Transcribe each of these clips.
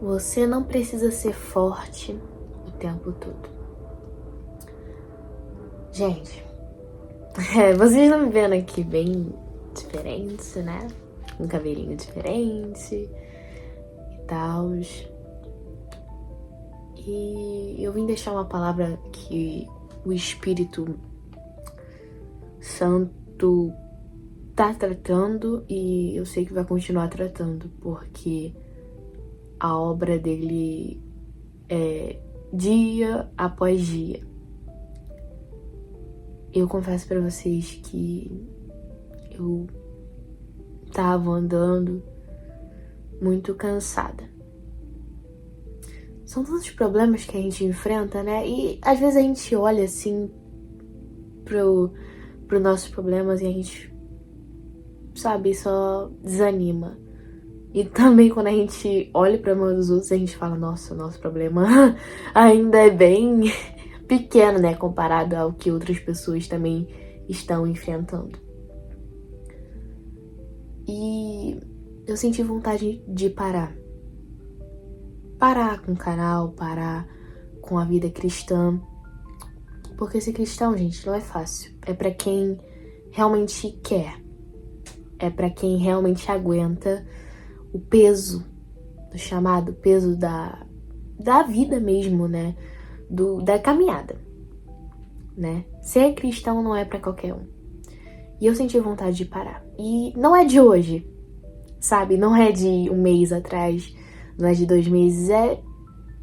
Você não precisa ser forte o tempo todo. Gente, vocês estão me vendo aqui bem diferente, né? Um cabelinho diferente e tal. E eu vim deixar uma palavra que o Espírito Santo tá tratando e eu sei que vai continuar tratando, porque a obra dele é dia após dia. Eu confesso pra vocês que eu tava andando muito cansada. São tantos problemas que a gente enfrenta, né? E às vezes a gente olha assim pro nossos problemas e a gente, sabe, só desanima. E também quando a gente olha pra mão dos outros, a gente fala, nossa, o nosso problema ainda é bem pequeno, né? Comparado ao que outras pessoas também estão enfrentando. E eu senti vontade de parar. Parar com o canal, parar com a vida cristã. Porque ser cristão, gente, não é fácil. É pra quem realmente quer. É pra quem realmente aguenta o peso do chamado, o peso da vida mesmo, né? Da caminhada, né? Ser cristão não é pra qualquer um. E eu senti vontade de parar. E não é de hoje, sabe? Não é de um mês atrás, não é de 2 meses, é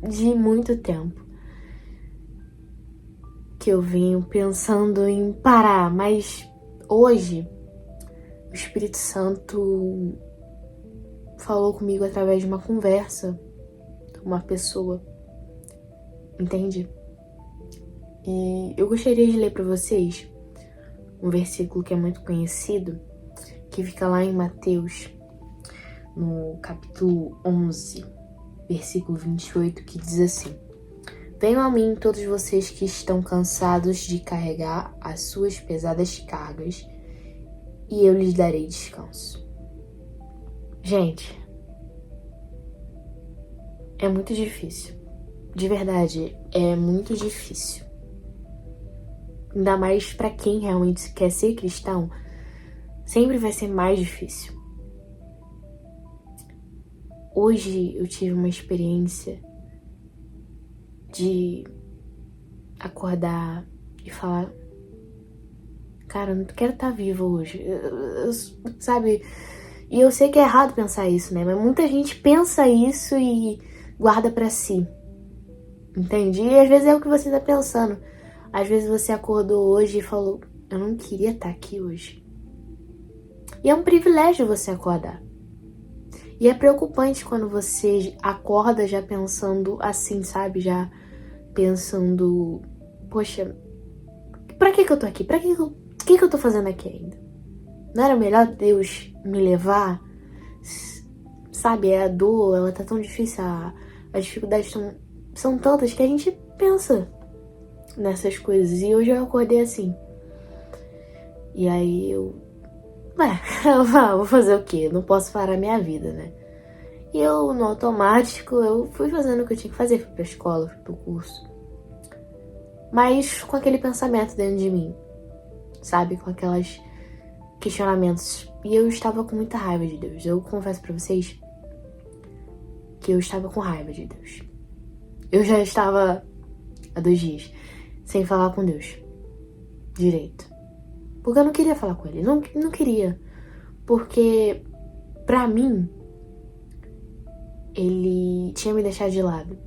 de muito tempo que eu venho pensando em parar. Mas hoje, o Espírito Santo falou comigo através de uma conversa com uma pessoa, entende? E eu gostaria de ler para vocês um versículo que é muito conhecido, que fica lá em Mateus, no capítulo 11, versículo 28, que diz assim: Venham a mim todos vocês que estão cansados de carregar as suas pesadas cargas, e eu lhes darei descanso. Gente, é muito difícil. De verdade, é muito difícil. Ainda mais pra quem realmente quer ser cristão, sempre vai ser mais difícil. Hoje eu tive uma experiência de acordar e falar, cara, eu não quero estar viva hoje, sabe? E eu sei que é errado pensar isso, né? Mas muita gente pensa isso e guarda pra si, entende? E às vezes é o que você tá pensando. Às vezes você acordou hoje e falou, eu não queria estar aqui hoje. E é um privilégio você acordar. E é preocupante quando você acorda já pensando assim, sabe? Já pensando, poxa, pra que eu tô aqui? O que eu tô fazendo aqui ainda? Não era melhor Deus me levar? Sabe, a dor, ela tá tão difícil, as dificuldades são tantas que a gente pensa nessas coisas. E hoje eu acordei assim. E aí vou fazer o quê? Eu não posso parar minha vida, né? E eu, no automático, eu fui fazendo o que eu tinha que fazer. Fui pra escola, fui pro curso. Mas com aquele pensamento dentro de mim, sabe? Com aqueles questionamentos. E eu estava com muita raiva de Deus. Eu confesso pra vocês que eu estava com raiva de Deus. Eu já estava há 2 dias sem falar com Deus direito. Porque eu não queria falar com ele. Não queria. Porque, pra mim, ele tinha me deixado de lado.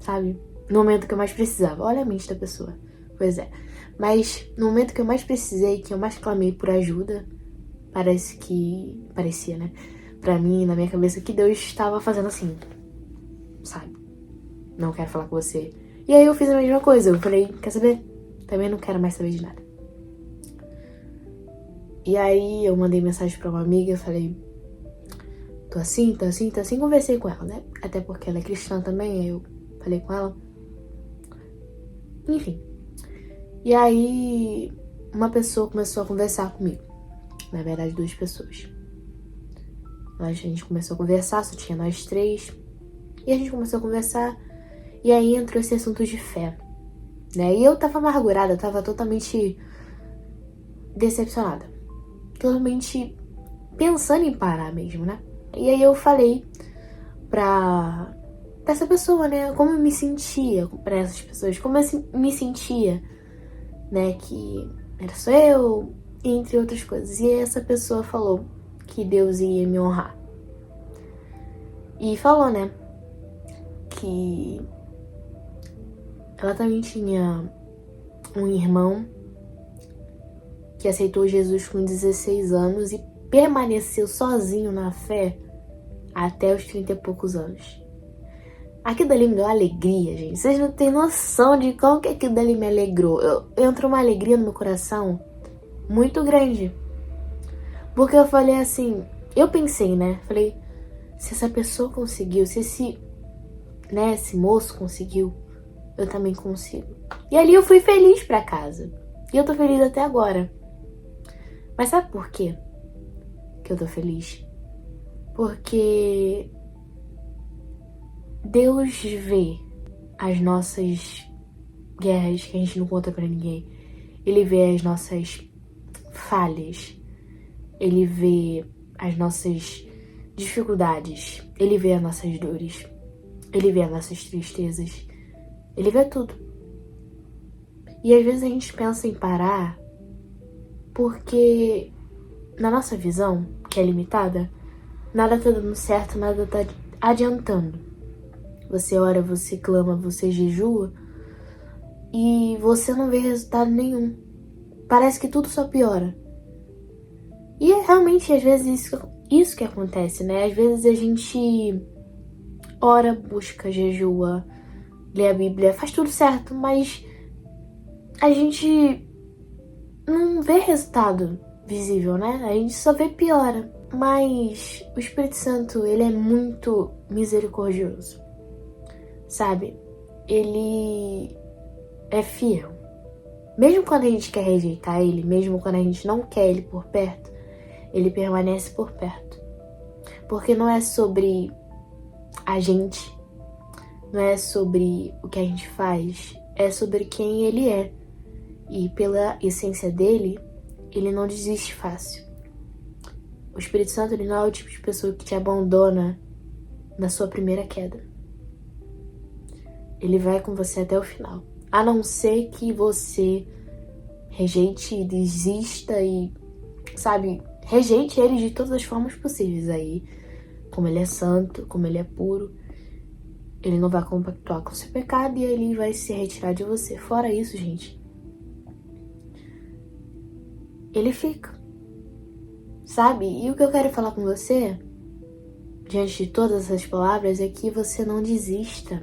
Sabe? No momento que eu mais precisava. Olha a mente da pessoa. Pois é. Mas no momento que eu mais precisei, que eu mais clamei por ajuda, parecia, né? Pra mim, na minha cabeça, que Deus estava fazendo assim. Sabe? Não quero falar com você. E aí eu fiz a mesma coisa. Eu falei, quer saber? Também não quero mais saber de nada. E aí eu mandei mensagem pra uma amiga, eu falei, tô assim. Conversei com ela, né? Até porque ela é cristã também, aí eu falei com ela. Enfim. E aí uma pessoa começou a conversar comigo. Na verdade, 2 pessoas. A gente começou a conversar, só tinha nós três. E a gente começou a conversar. E aí entrou esse assunto de fé, né? E eu tava amargurada, eu tava totalmente decepcionada. Totalmente pensando em parar mesmo, né? E aí eu falei pra essa pessoa, né? Como eu me sentia, pra essas pessoas, como eu me sentia, né? Que era só eu, entre outras coisas. E essa pessoa falou que Deus ia me honrar. E falou, né? Que ela também tinha um irmão que aceitou Jesus com 16 anos e permaneceu sozinho na fé até os 30 e poucos anos. Aquilo dali me deu alegria, gente. Vocês não têm noção de como que aquilo dali me alegrou. Entrou uma alegria no meu coração muito grande. Porque eu falei assim, eu pensei, né? Falei, se essa pessoa conseguiu, se esse moço conseguiu, eu também consigo. E ali eu fui feliz pra casa. E eu tô feliz até agora. Mas sabe por quê que eu tô feliz? Porque Deus vê as nossas guerras que a gente não conta pra ninguém. Ele vê as nossas falhas. Ele vê as nossas dificuldades. Ele vê as nossas dores. Ele vê as nossas tristezas. Ele vê tudo. E às vezes a gente pensa em parar porque na nossa visão, que é limitada, nada tá dando certo, nada tá adiantando. Você ora, você clama, você jejua e você não vê resultado nenhum. Parece que tudo só piora. E é realmente às vezes isso que acontece, né? Às vezes a gente ora, busca, jejua, lê a Bíblia, faz tudo certo, mas a gente não vê resultado visível, né? A gente só vê piora. Mas o Espírito Santo, ele é muito misericordioso, sabe? Ele é fiel. Mesmo quando a gente quer rejeitar ele, mesmo quando a gente não quer ele por perto, ele permanece por perto. Porque não é sobre a gente, não é sobre o que a gente faz, é sobre quem ele é. E pela essência dele, ele não desiste fácil. O Espírito Santo, ele não é o tipo de pessoa que te abandona na sua primeira queda. Ele vai com você até o final. A não ser que você rejeite, desista e, sabe, rejeite ele de todas as formas possíveis. Aí, como ele é santo, como ele é puro, ele não vai compactuar com o seu pecado e ele vai se retirar de você. Fora isso, gente, ele fica. Sabe? E o que eu quero falar com você, diante de todas essas palavras, é que você não desista.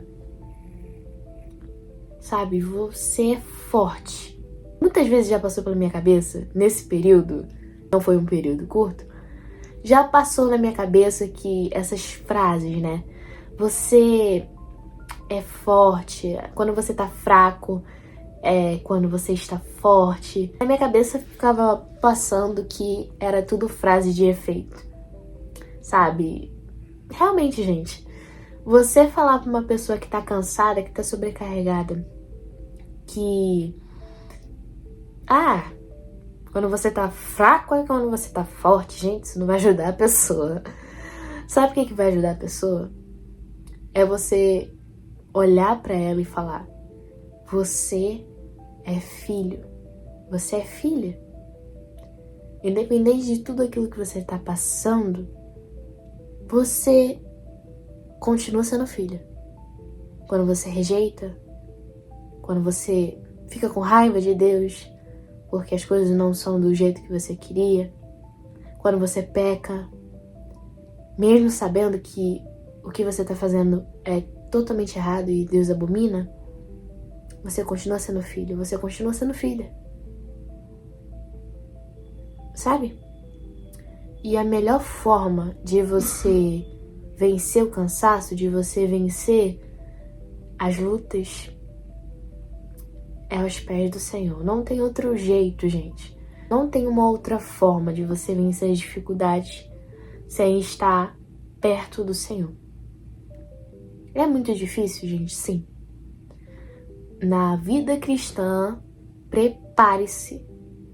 Sabe? Você é forte. Muitas vezes já passou pela minha cabeça, nesse período, não foi um período curto, já passou na minha cabeça que essas frases, né? Você é forte, quando você tá fraco, quando você está forte. Na minha cabeça ficava passando que era tudo frase de efeito, sabe? Realmente, gente, você falar pra uma pessoa que tá cansada, que tá sobrecarregada, que quando você tá fraco é quando você tá forte, gente, isso não vai ajudar a pessoa. Sabe o que vai ajudar a pessoa? É você olhar pra ela e falar: você é filho, você é filha. Independente de tudo aquilo que você tá passando, você continua sendo filha. Quando você rejeita, quando você fica com raiva de Deus porque as coisas não são do jeito que você queria, quando você peca, mesmo sabendo que o que você tá fazendo é totalmente errado e Deus abomina, você continua sendo filho, você continua sendo filha. Sabe? E a melhor forma de você vencer o cansaço, de você vencer as lutas, é aos pés do Senhor. Não tem outro jeito, gente. Não tem uma outra forma de você vencer as dificuldades sem estar perto do Senhor. É muito difícil, gente, sim. Na vida cristã, prepare-se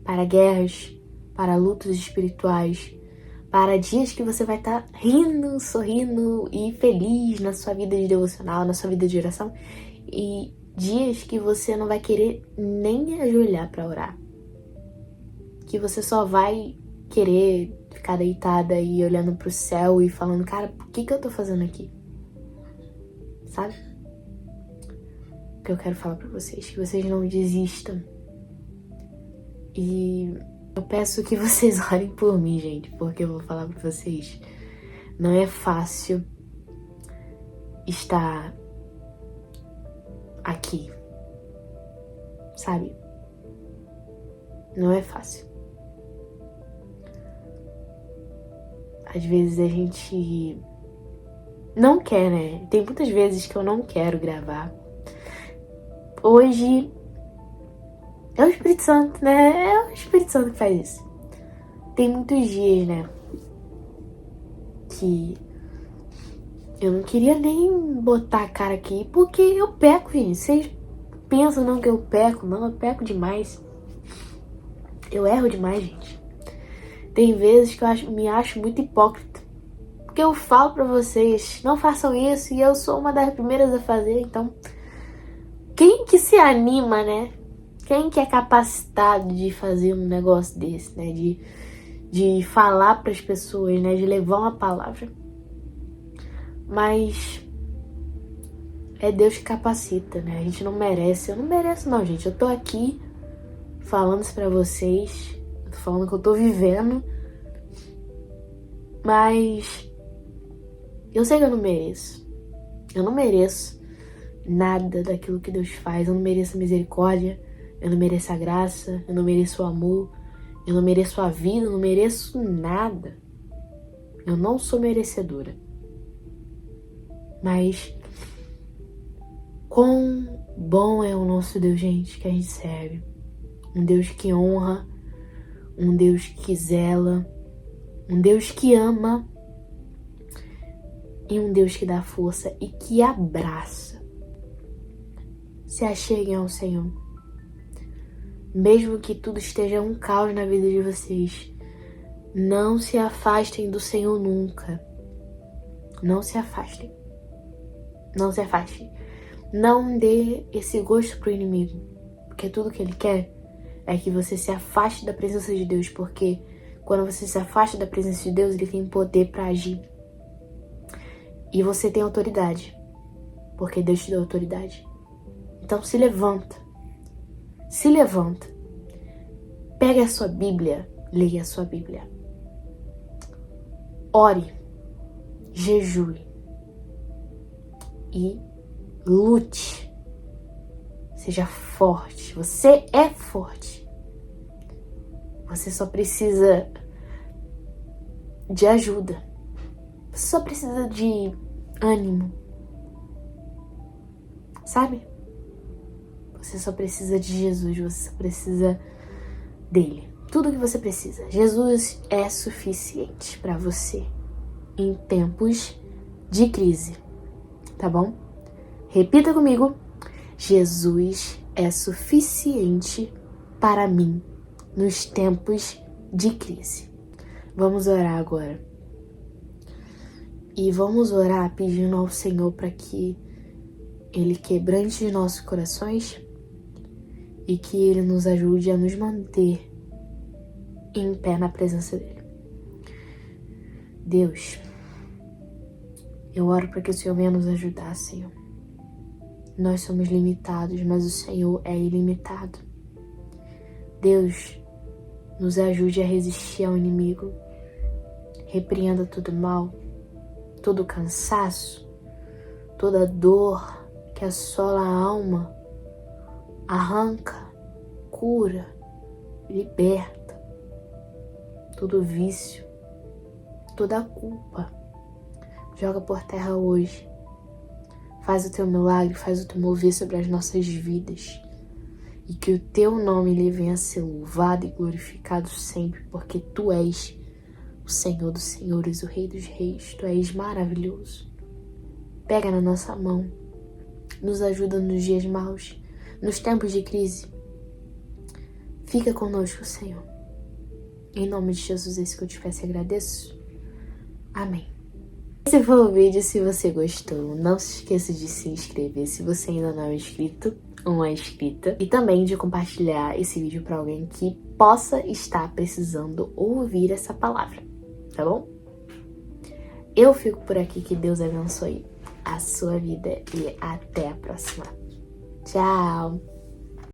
para guerras, para lutas espirituais, para dias que você vai estar rindo, sorrindo e feliz na sua vida de devocional, na sua vida de oração, e dias que você não vai querer nem ajoelhar para orar. Que você só vai querer ficar deitada e olhando pro céu e falando, cara, por que eu tô fazendo aqui? Sabe? O que eu quero falar pra vocês, que vocês não desistam. E eu peço que vocês orem por mim, gente, porque eu vou falar pra vocês. Não é fácil estar aqui, sabe? Não é fácil. Às vezes a gente não quer, né? Tem muitas vezes que eu não quero gravar. Hoje é o Espírito Santo, né? É o Espírito Santo que faz isso. Tem muitos dias, né? Que eu não queria nem botar a cara aqui, porque eu peco, gente. Vocês pensam não que eu peco? Não, eu peco demais. Eu erro demais, gente. Tem vezes que eu me acho muito hipócrita. Porque eu falo pra vocês, não façam isso, e eu sou uma das primeiras a fazer, então... Quem que se anima, né? Quem que é capacitado de fazer um negócio desse, né? De falar pras pessoas, né? De levar uma palavra. Mas... é Deus que capacita, né? A gente não merece. Eu não mereço não, gente. Eu tô aqui falando isso pra vocês. Eu tô falando que eu tô vivendo. Mas... eu sei que eu não mereço. Eu não mereço nada daquilo que Deus faz. Eu não mereço a misericórdia. Eu não mereço a graça. Eu não mereço o amor. Eu não mereço a vida. Eu não mereço nada. Eu não sou merecedora. Mas... quão bom é o nosso Deus, gente, que a gente serve. Um Deus que honra. Um Deus que zela. Um Deus que ama. E um Deus que dá força e que abraça. Se acheguem ao Senhor. Mesmo que tudo esteja um caos na vida de vocês, não se afastem do Senhor nunca. Não se afastem. Não se afastem. Não dê esse gosto pro inimigo. Porque tudo que ele quer é que você se afaste da presença de Deus. Porque quando você se afasta da presença de Deus, ele tem poder pra agir. E você tem autoridade. Porque Deus te deu autoridade. Então se levanta. Se levanta. Pega a sua Bíblia. Leia a sua Bíblia. Ore. Jejue. E lute. Seja forte. Você é forte. Você só precisa de ajuda. Você só precisa de ânimo. Sabe? Você só precisa de Jesus. Você só precisa dele. Tudo que você precisa. Jesus é suficiente para você em tempos de crise. Tá bom? Repita comigo. Jesus é suficiente para mim nos tempos de crise. Vamos orar agora. E vamos orar pedindo ao Senhor para que Ele quebrante nossos corações e que Ele nos ajude a nos manter em pé na presença dEle. Deus, eu oro para que o Senhor venha nos ajudar, Senhor. Nós somos limitados, mas o Senhor é ilimitado. Deus, nos ajude a resistir ao inimigo. Repreenda todo mal, todo cansaço, toda dor que assola a alma. Arranca, cura, liberta todo vício, toda culpa. Joga por terra hoje. Faz o teu milagre, faz o teu mover sobre as nossas vidas. E que o teu nome ele venha a ser louvado e glorificado sempre, porque tu és o Senhor dos senhores, o Rei dos reis. Tu és maravilhoso. Pega na nossa mão, nos ajuda nos dias maus, nos tempos de crise. Fica conosco, Senhor. Em nome de Jesus, esse que eu te peço e agradeço. Amém. Esse foi o vídeo. Se você gostou, não se esqueça de se inscrever se você ainda não é inscrito ou uma inscrita. E também de compartilhar esse vídeo para alguém que possa estar precisando ouvir essa palavra, tá bom? Eu fico por aqui, que Deus abençoe a sua vida e até a próxima. Tchau!